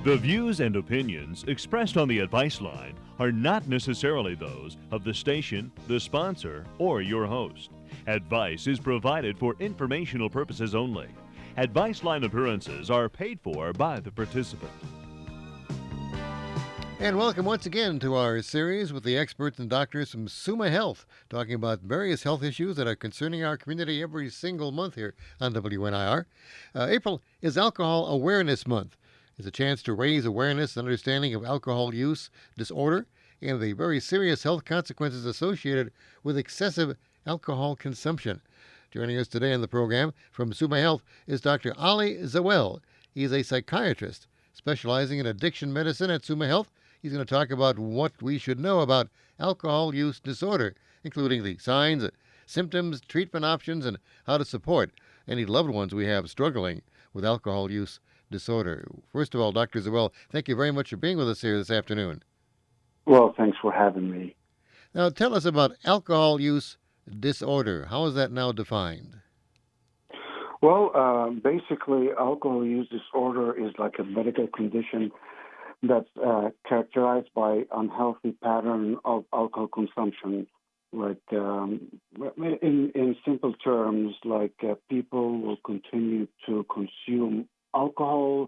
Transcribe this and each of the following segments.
The views and opinions expressed on the advice line are not necessarily those of the station, the sponsor, or your host. Advice is provided for informational purposes only. Advice line appearances are paid for by the participant. And welcome once again to our series with the experts and doctors from Summa Health, talking about various health issues that are concerning our community every single month here on WNIR. April is Alcohol Awareness Month. It's a chance to raise awareness and understanding of alcohol use disorder and the very serious health consequences associated with excessive alcohol consumption. Joining us today on the program from Summa Health is Dr. Aly Zewail. He is a psychiatrist specializing in addiction medicine at Summa Health. He's going to talk about what we should know about alcohol use disorder, including the signs, symptoms, treatment options, and how to support any loved ones we have struggling with alcohol use disorder. First of all, Dr. Zewail, thank you very much for being with us here this afternoon. Well, thanks for having me. Now, tell us about alcohol use disorder. How is that now defined? Well, basically, alcohol use disorder is like a medical condition that's characterized by unhealthy pattern of alcohol consumption. Like in simple terms, like people will continue to consume alcohol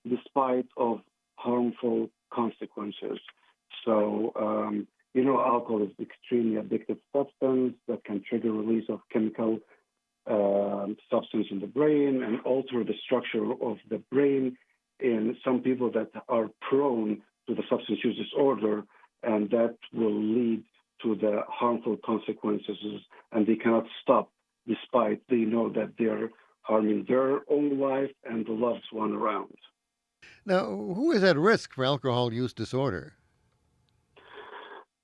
despite of harmful consequences. So, alcohol is extremely addictive substance that can trigger release of chemical substance in the brain and alter the structure of the brain in some people that are prone to the substance use disorder, and that will lead to the harmful consequences, and they cannot stop despite they know that they're harming their own life and the loved one around. Now, who is at risk for alcohol use disorder?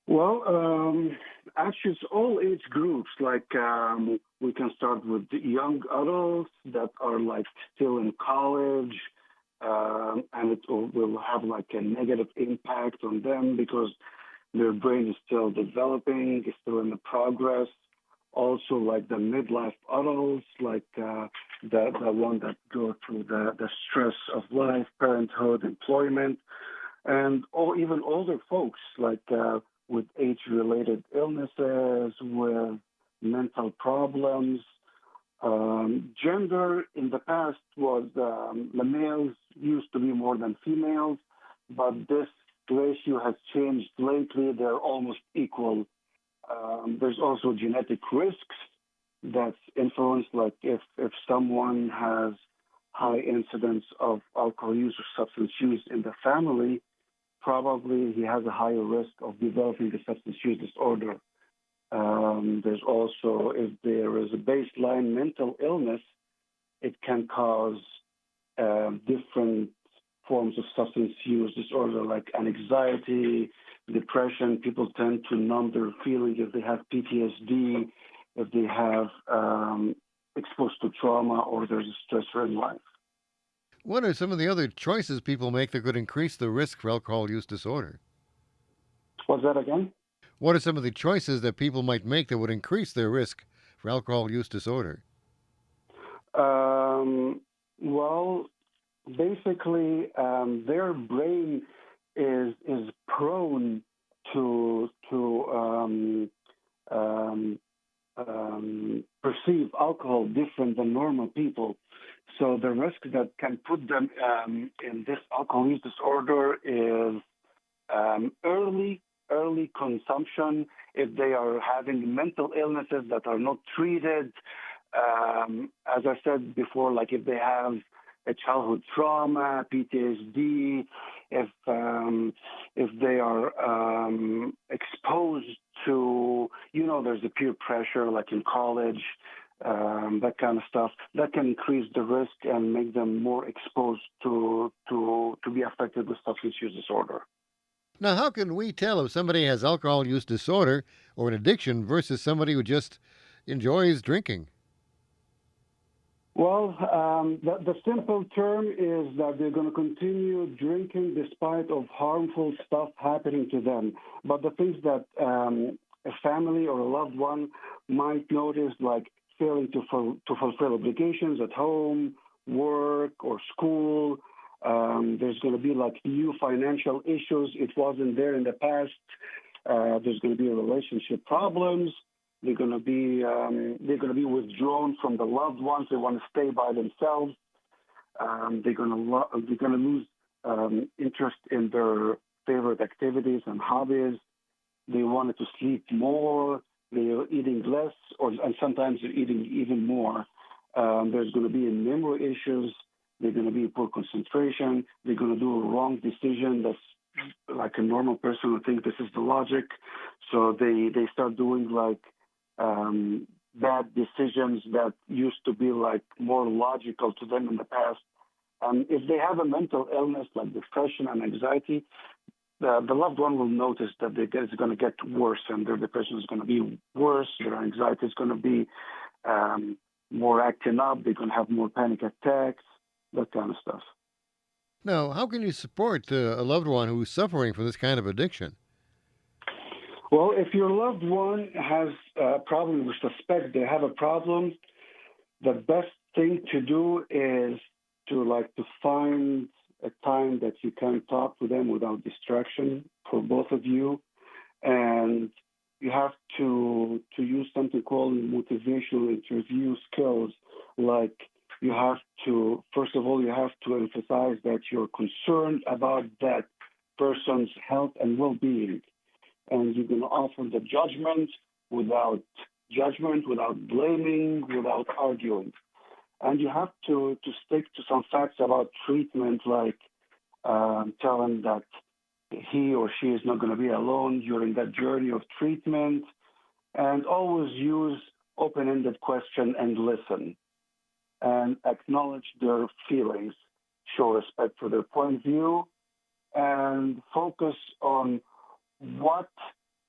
Well, actually, it's all age groups. Like we can start with the young adults that are like still in college, and it will have like a negative impact on them because their brain is still developing, is still in the progress. Also, like the midlife adults, like the one that go through the stress of life, parenthood, employment, and even older folks, like with age-related illnesses, with mental problems. Gender in the past was the males used to be more than females, but this ratio has changed lately. They're almost equal. There's also genetic risks that's influenced, like if someone has high incidence of alcohol use or substance use in the family, probably he has a higher risk of developing the substance use disorder. There's also, if there is a baseline mental illness, it can cause different forms of substance use disorder like anxiety, depression. People tend to numb their feelings if they have PTSD, if they have exposed to trauma or there's a stressor in life. What are some of the other choices people make that could increase the risk for alcohol use disorder? What's that again? What are some of the choices that people might make that would increase their risk for alcohol use disorder? Well, basically, their brain is prone to perceive alcohol different than normal people. So the risk that can put them in this alcohol use disorder is early consumption. If they are having mental illnesses that are not treated, as I said before, like if they have a childhood trauma, PTSD, if they are exposed to, there's a peer pressure like in college, that kind of stuff, that can increase the risk and make them more exposed to be affected with substance use disorder. Now, how can we tell if somebody has alcohol use disorder or an addiction versus somebody who just enjoys drinking? Well, the simple term is that they're going to continue drinking despite of harmful stuff happening to them. But the things that a family or a loved one might notice, like failing to fulfill obligations at home, work, or school, There's going to be like new financial issues. It wasn't there in the past. There's going to be relationship problems. They're going to be withdrawn from the loved ones. They want to stay by themselves. They're going to lose interest in their favorite activities and hobbies. They wanted to sleep more. They're eating less, and sometimes they're eating even more. There's going to be memory issues. They're going to be poor concentration. They're going to do a wrong decision that's like a normal person would think this is the logic. So they start doing like bad decisions that used to be like more logical to them in the past. If they have a mental illness like depression and anxiety, the loved one will notice that it's going to get worse, and their depression is going to be worse. Their anxiety is going to be more acting up. They're going to have more panic attacks, that kind of stuff. Now, how can you support a loved one who's suffering from this kind of addiction? Well, if your loved one has a problem, we suspect they have a problem, the best thing to do is to find a time that you can talk to them without distraction for both of you, and you have to use something called motivational interview skills. Like you have to first of all you have to emphasize that you're concerned about that person's health and well-being, and you're going to offer the judgment, without blaming, without arguing. And you have to stick to some facts about treatment, like tell him that he or she is not going to be alone during that journey of treatment, and always use open-ended question and listen, and acknowledge their feelings, show respect for their point of view, and focus on what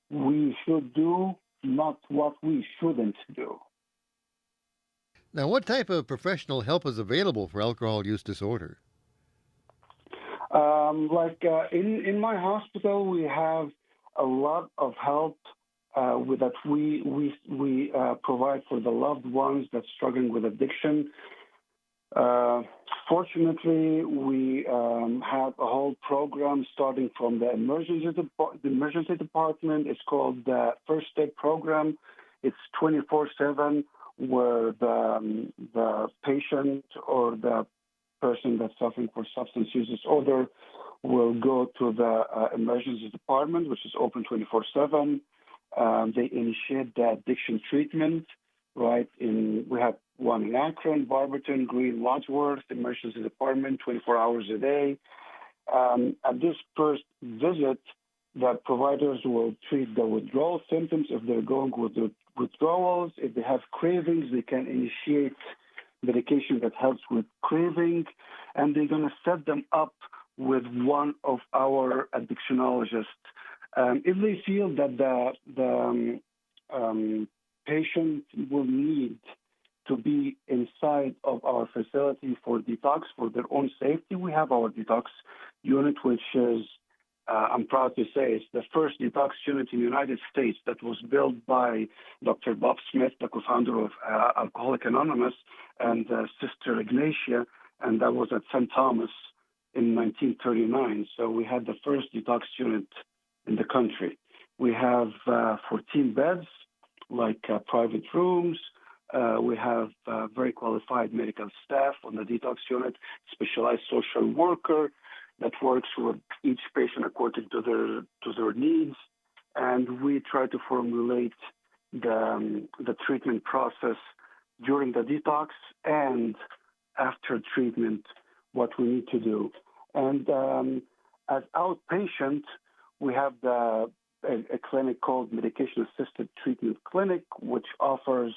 we should do, not what we shouldn't do. Now, what type of professional help is available for alcohol use disorder? In my hospital, we have a lot of help with that we provide for the loved ones that's struggling with addiction. Uh, Fortunately, we have a whole program starting from the emergency department. It's called the First Aid Program. It's 24/7, where the patient or the person that's suffering for substance use disorder will go to the emergency department, which is open 24/7. They initiate the addiction treatment, right? We have one in Akron, Barberton, Green, Wadsworth, emergency department, 24 hours a day. At this first visit, the providers will treat the withdrawal symptoms if they're going with the withdrawals. If they have cravings, they can initiate medication that helps with craving, and they're going to set them up with one of our addictionologists. If they feel that the patient will need to be inside of our facility for detox for their own safety, we have our detox unit, which is, I'm proud to say, it's the first detox unit in the United States that was built by Dr. Bob Smith, the co-founder of Alcoholics Anonymous, and Sister Ignatia, and that was at St. Thomas in 1939. So we had the first detox unit in the country. We have 14 beds, like private rooms. We have very qualified medical staff on the detox unit, specialized social worker that works with each patient according to their needs, and we try to formulate the treatment process during the detox and after treatment, what we need to do. And as outpatient, we have a clinic called Medication Assisted Treatment Clinic, which offers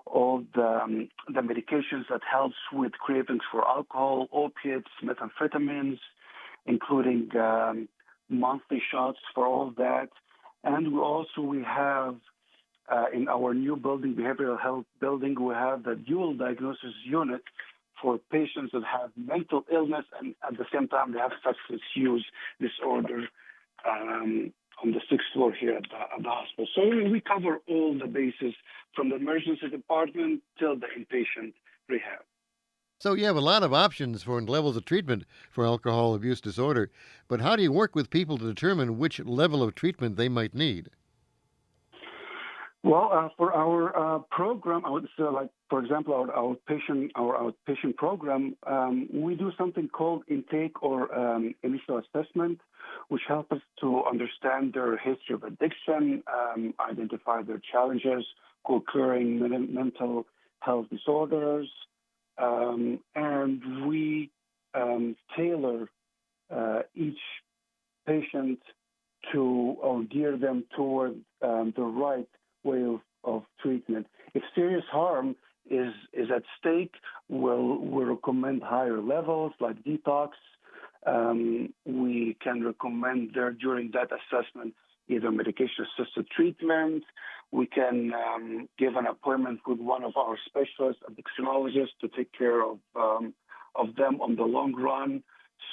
all the medications that helps with cravings for alcohol, opiates, methamphetamines, including monthly shots for all that. And we have in our new building, behavioral health building, we have the dual diagnosis unit for patients that have mental illness and at the same time they have substance use disorder on the sixth floor here at the hospital. So we cover all the bases from the emergency department till the inpatient rehab. So you have a lot of options for levels of treatment for alcohol abuse disorder, but how do you work with people to determine which level of treatment they might need? Well, for our program, I would say, like for example, our outpatient program, we do something called intake or initial assessment, which helps us to understand their history of addiction, identify their challenges, co-occurring mental health disorders, and we tailor each patient to or gear them toward the right way of treatment. If serious harm is at stake, we'll recommend higher levels like detox. We can recommend there during that assessment either medication-assisted treatment. We can give an appointment with one of our specialists, addictionologists, to take care of them on the long run.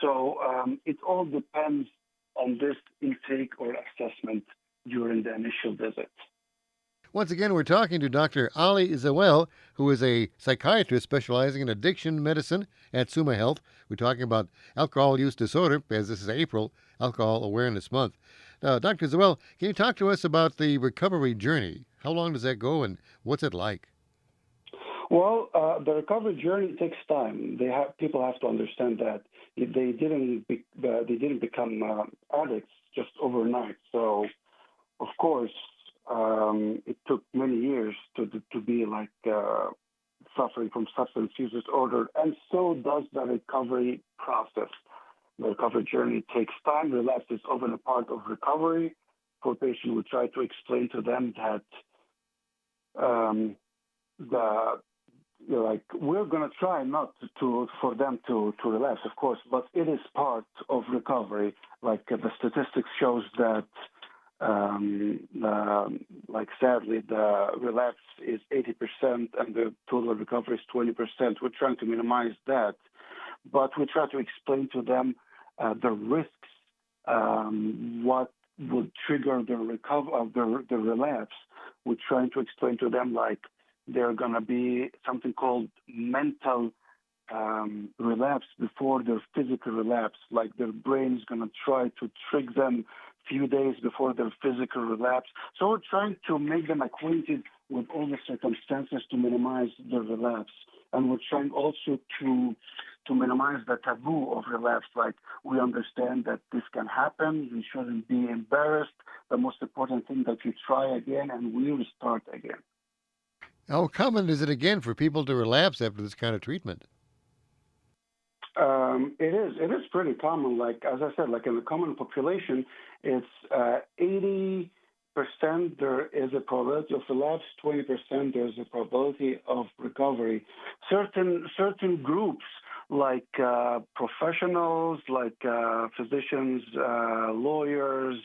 So it all depends on this intake or assessment during the initial visit. Once again, we're talking to Dr. Aly Zewail, who is a psychiatrist specializing in addiction medicine at Summa Health. We're talking about alcohol use disorder, as this is April, Alcohol Awareness Month. Now, Dr. Zewail, can you talk to us about the recovery journey? How long does that go, and what's it like? Well, the recovery journey takes time. People have to understand that they didn't become addicts just overnight. So, of course, it took many years to be like suffering from substance use disorder, and so does the recovery process. The recovery journey takes time. Relapse is often a part of recovery. For patients, we try to explain to them that the like we're going to try not to for them to relapse, of course, but it is part of recovery. Like the statistics shows that like sadly, the relapse is 80% and the total recovery is 20%. We're trying to minimize that, but we try to explain to them the risks, what would trigger the relapse. We're trying to explain to them like there are going to be something called mental relapse before their physical relapse. Like their brain is going to try to trick them few days before their physical relapse. So we're trying to make them acquainted with all the circumstances to minimize the relapse. And we're trying also to minimize the taboo of relapse. Like we understand that this can happen. You shouldn't be embarrassed. The most important thing that you try again and we restart again. How common is it again for people to relapse after this kind of treatment? It is pretty common. Like as I said, like in the common population, it's 80% there is a probability of relapse, 20% there's a probability of recovery. Certain groups like professionals, like physicians, lawyers,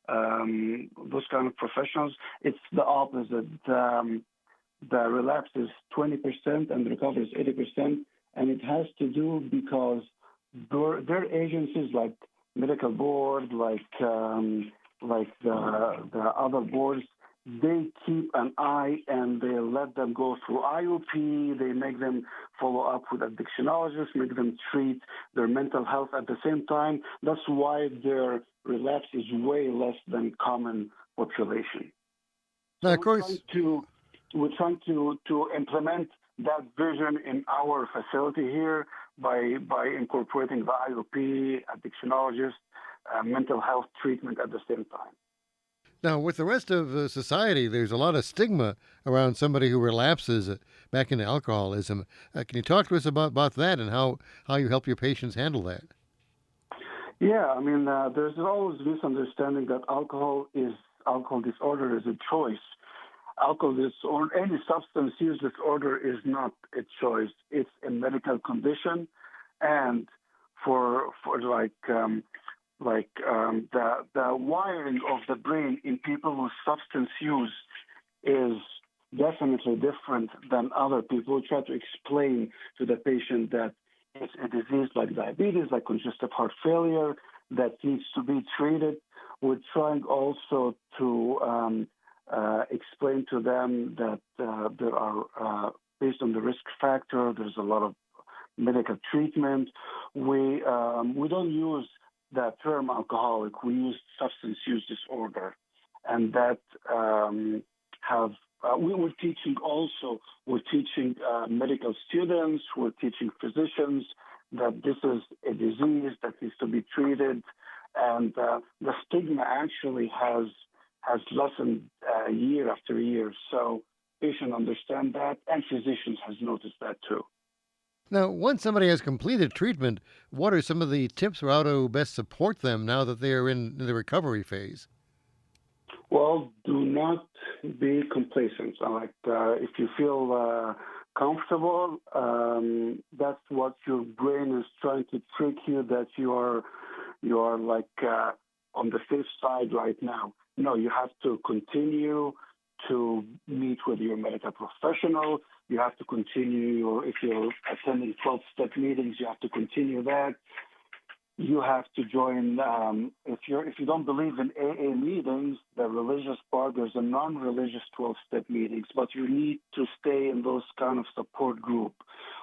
those kind of professionals, it's the opposite. The relapse is 20% and the recovery is 80%. And it has to do because their agencies like medical board, like the other boards, they keep an eye and they let them go through IOP. They make them follow up with addictionologists, make them treat their mental health at the same time. That's why their relapse is way less than common population. Now, So of course, we're trying to implement that vision in our facility here by incorporating the IOP, addictionologist, mental health treatment at the same time. now with the rest of society, there's a lot of stigma around somebody who relapses back into alcoholism. Can you talk to us about that and how you help your patients handle that? Yeah, I mean, there's always misunderstanding that alcohol disorder is a choice. Alcohol disorder, any substance use disorder is not a choice. It's a medical condition, and for the wiring of the brain in people with substance use is definitely different than other people. We try to explain to the patient that it's a disease like diabetes, like congestive heart failure, that needs to be treated. We're trying also to explain to them that there are, based on the risk factor, there's a lot of medical treatment. We don't use the term alcoholic. We use substance use disorder, and that have we're teaching also. We're teaching medical students. We're teaching physicians that this is a disease that needs to be treated, and the stigma actually has lessened year after year. So patients understand that, and physicians has noticed that too. Now, once somebody has completed treatment, what are some of the tips for how to best support them now that they are in the recovery phase? Well, do not be complacent. If you feel comfortable, that's what your brain is trying to trick you that you are on the safe side right now. No, you have to continue to meet with your medical professional. You have to continue, if you're attending 12-step meetings, you have to continue that. You have to join, if you don't believe in AA meetings, the religious part, there's a non-religious 12-step meetings, but you need to stay in those kind of support group.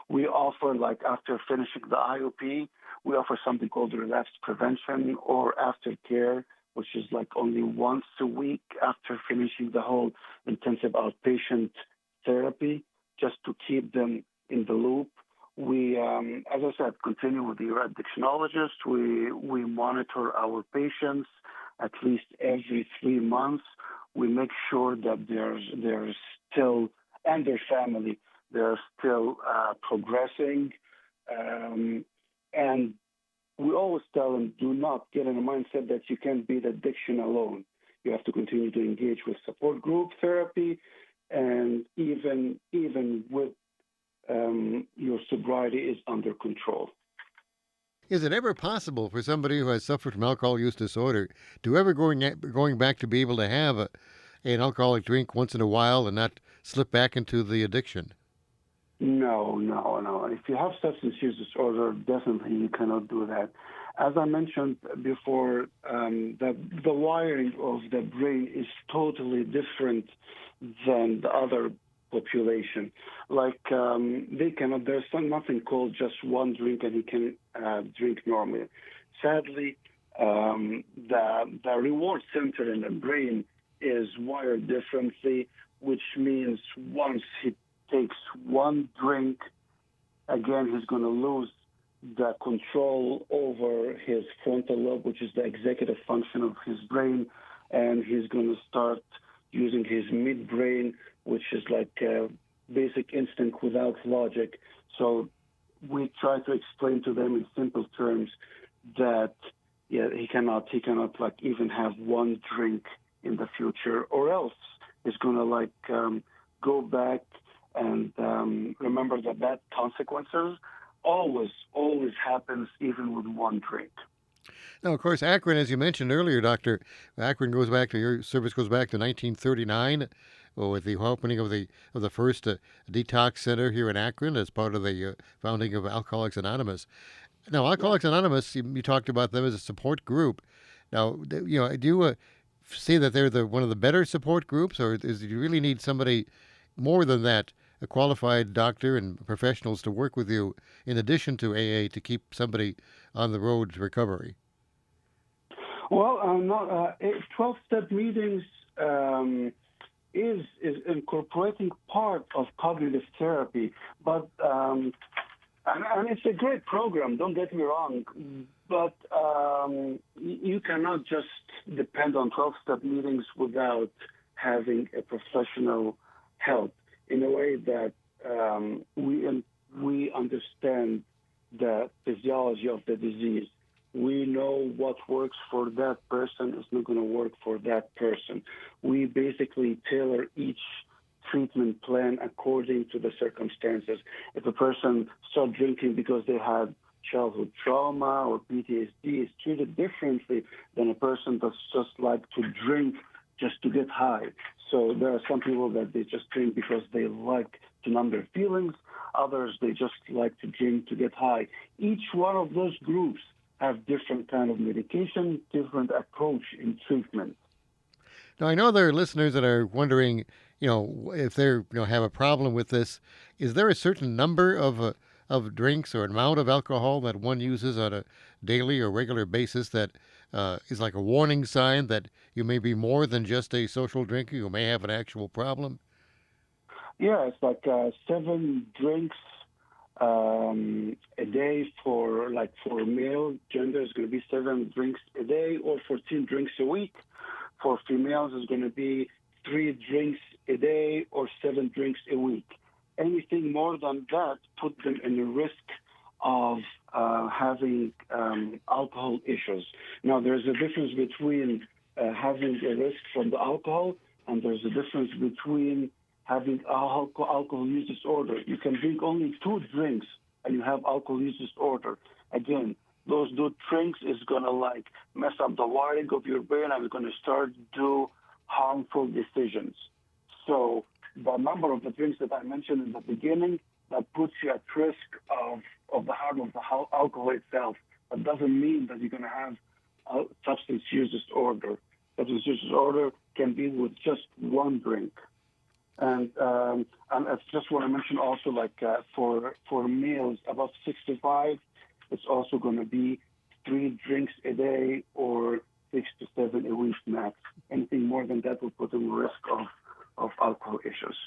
We offer, after finishing the IOP, we offer something called relapse prevention or aftercare, which is only once a week after finishing the whole intensive outpatient therapy, just to keep them in the loop. We, as I said, continue with your addictionologist. We monitor our patients at least every 3 months. We make sure that they're still, and their family, they're still progressing. And we always tell them, do not get in a mindset that you can beat addiction alone. You have to continue to engage with support group therapy, and even with your sobriety is under control. Is it ever possible for somebody who has suffered from alcohol use disorder to ever going back to be able to have an alcoholic drink once in a while and not slip back into the addiction? No. If you have substance use disorder, definitely you cannot do that. As I mentioned before, the wiring of the brain is totally different than the other population. They cannot. There's nothing called just one drink and he can drink normally. Sadly, the reward center in the brain is wired differently, which means once he takes one drink, again he's going to lose the control over his frontal lobe, which is the executive function of his brain, and he's going to start using his midbrain, which is a basic instinct without logic. So we try to explain to them in simple terms that he cannot even have one drink in the future, or else he's going to go back and remember the bad consequences. Always happens even with one drink. Now, of course, Akron, as you mentioned earlier, Doctor, Akron your service goes back to 1939 with the opening of the first detox center here in Akron as part of the founding of Alcoholics Anonymous. Now, Alcoholics Anonymous, you talked about them as a support group. Now, do you see that they're one of the better support groups, or do you really need somebody more than that, a qualified doctor and professionals to work with you in addition to AA to keep somebody on the road to recovery? Well, 12-step meetings is incorporating part of cognitive therapy, but and it's a great program. Don't get me wrong, but you cannot just depend on 12-step meetings without having a professional help. In a way that we understand the physiology of the disease. We know what works for that person is not going to work for that person. We basically tailor each treatment plan according to the circumstances. If a person starts drinking because they had childhood trauma or PTSD, it's treated differently than a person that's just like to drink just to get high. So there are some people that they just drink because they like to numb their feelings. Others, they just like to drink to get high. Each one of those groups have different kind of medication, different approach in treatment. Now, I know there are listeners that are wondering, if they have a problem with this. Is there a certain number of of drinks or amount of alcohol that one uses on a daily or regular basis that is like a warning sign that you may be more than just a social drinker? You may have an actual problem. Yeah, it's like 7 drinks a day for male gender is going to be 7 drinks a day, or 14 drinks a week. For females is going to be 3 drinks a day or 7 drinks a week. Anything more than that put them in the risk of having alcohol issues. Now, there's a difference between having a risk from the alcohol, and there's a difference between having alcohol use disorder. You can drink only 2 drinks and you have alcohol use disorder. Again, those 2 drinks is gonna like mess up the wiring of your brain and it's gonna start do harmful decisions. So the number of the drinks that I mentioned in the beginning, that puts you at risk of the harm of the alcohol itself. That doesn't mean that you're gonna have a substance use disorder. Substance use disorder can be with just 1 drink. And I just want to mention also, like for males above 65, it's also going to be 3 drinks a day or 6 to 7 a week max. Anything more than that will put them at risk of alcohol issues.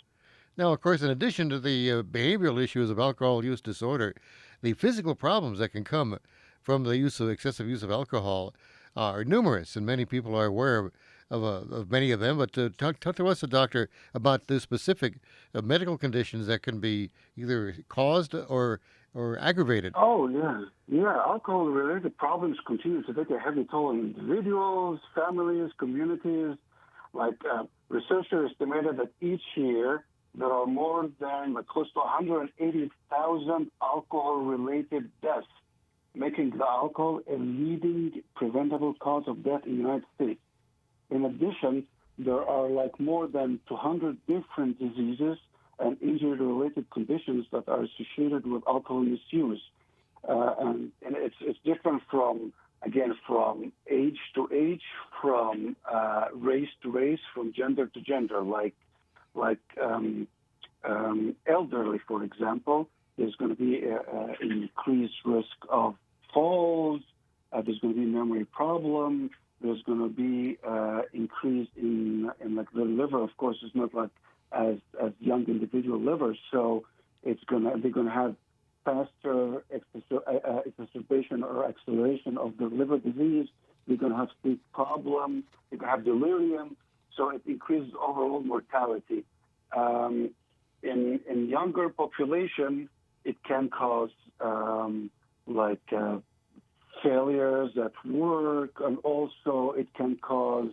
Now, of course, in addition to the behavioral issues of alcohol use disorder, the physical problems that can come from the excessive use of alcohol are numerous, and many people are aware of many of them. But talk to us, doctor, about the specific medical conditions that can be either caused or aggravated. Oh, yeah. Yeah, alcohol-related problems continue to take a heavy toll on individuals, families, communities. Like researchers estimated that each year there are more than close to 180,000 alcohol-related deaths, making the alcohol a leading preventable cause of death in the United States. In addition, there are more than 200 different diseases and injury-related conditions that are associated with alcohol misuse. And it's different from age to age, from race to race, from gender to gender. Elderly, for example, there's going to be an increased risk of falls. There's going to be memory problem. There's going to be increase in the liver. Of course, it's not as young individual livers, so they're going to have faster exacerbation or acceleration of the liver disease. They're going to have sleep problems. They're going to have delirium. So it increases overall mortality. In younger population, it can cause failures at work, and also it can cause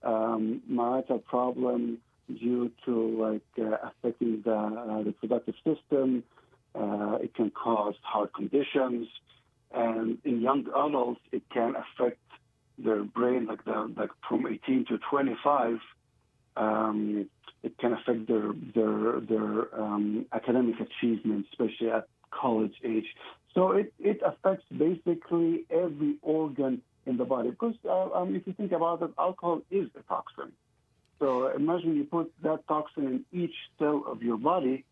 marital problem due to affecting the reproductive system. It can cause heart conditions, and in young adults, it can affect their brain, from 18 to 25. It can affect their academic achievement, especially at college age. So it affects basically every organ in the body. Because if you think about it, alcohol is a toxin. So imagine you put that toxin in each cell of your body.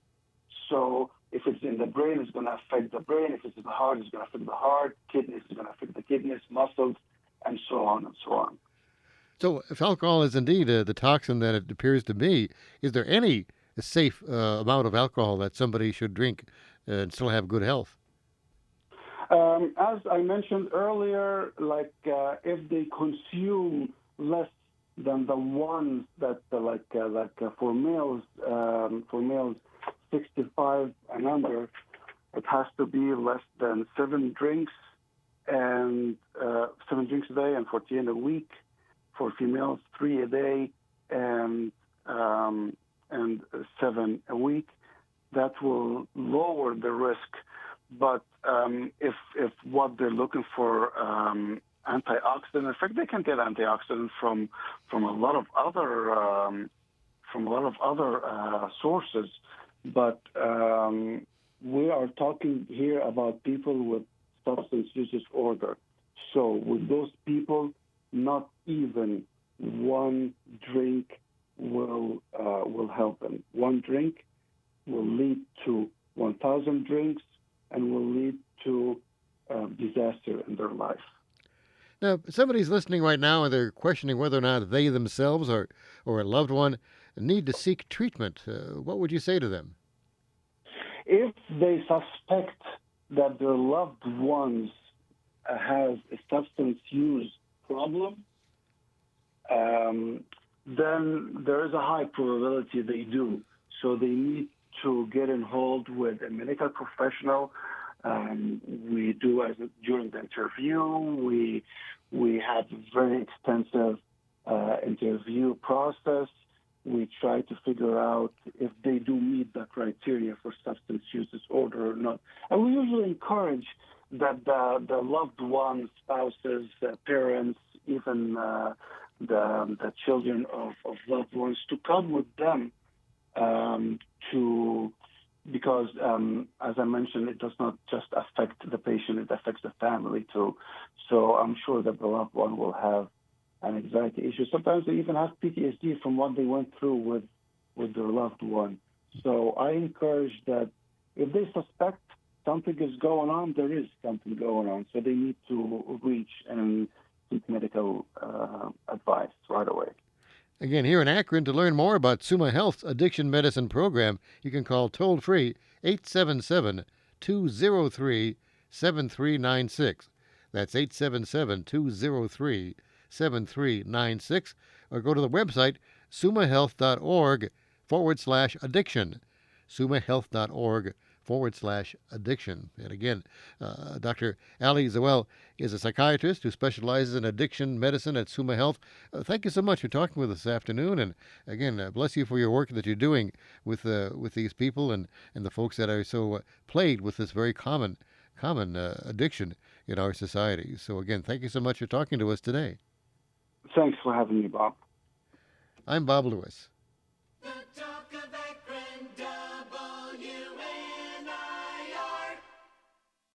So if it's in the brain, it's going to affect the brain. If it's in the heart, it's going to affect the heart. Kidneys, it's going to affect the kidneys, muscles, and so on and so on. So, if alcohol is indeed the toxin that it appears to be, is there any safe amount of alcohol that somebody should drink and still have good health? As I mentioned earlier, if they consume less than the ones that for males 65 and under, it has to be less than 7 drinks and 7 drinks a day and 14 a week. For females, 3 a day and 7 a week. That will lower the risk. But if what they're looking for antioxidant, in fact, they can get antioxidants from a lot of other sources. But we are talking here about people with substance use disorder. So with those people, not even 1 drink will help them. 1 drink will lead to 1,000 drinks, and will lead to disaster in their life. Now, if somebody's listening right now and they're questioning whether or not they themselves or a loved one need to seek treatment. What would you say to them? If they suspect that their loved ones has a substance use problem, then there is a high probability they do. So they need to get involved with a medical professional. We do during the interview. We have a very extensive interview process. We try to figure out if they do meet the criteria for substance use disorder or not. And we usually encourage that the loved ones, spouses, parents, even the children of loved ones to come with them because as I mentioned, it does not just affect the patient, it affects the family too. So I'm sure that the loved one will have an anxiety issue. Sometimes they even have PTSD from what they went through with their loved one. So I encourage that if they suspect something is going on, there is something going on. So they need to reach and seek medical advice right away. Again, here in Akron, to learn more about Summa Health's addiction medicine program, you can call toll-free 877-203-7396. That's 877-203-7396. Or go to the website summahealth.org/addiction. summahealth.org/addiction. And again, Dr. Aly Zewail is a psychiatrist who specializes in addiction medicine at Summa Health. Thank you so much for talking with us this afternoon. And again, bless you for your work that you're doing with these people and the folks that are so plagued with this very common addiction in our society. So again, thank you so much for talking to us today. Thanks for having me, Bob. I'm Bob Lewis.